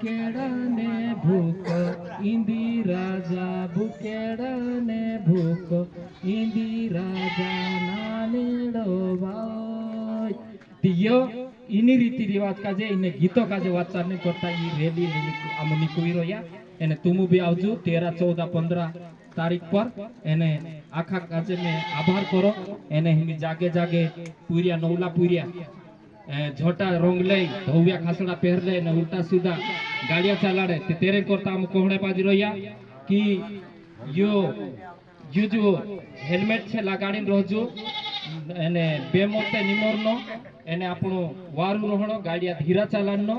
ભૂકેડાને ભૂખ ઈંદી રાજા ભૂકેડાને ભૂખ ઈંદી રાજા નાનેડો ભાઈ દિયો इनी रीति रिवाज काजे इने गीतों काजे वाचार नहीं करता ये रेली आम निकवी रोया एने तुम भी आवजो 13 14 15 तारीख पर एने आखा काजे में आभार करो एने हिमी जागे जागे पूरिया नौला पूरिया झोटा रोंग लई धोविया खासड़ा पहर ले ने उल्टा सीधा गाड़िया चलाड़े ते तेरे करता हम कोहणे पाजी रोया कि यो जो हेलमेट छे लगाड़ीने रहजो एने बेमोते निमोरनो एने आपणो वारू रोहणो गाड़िया धीरा चालाणनो।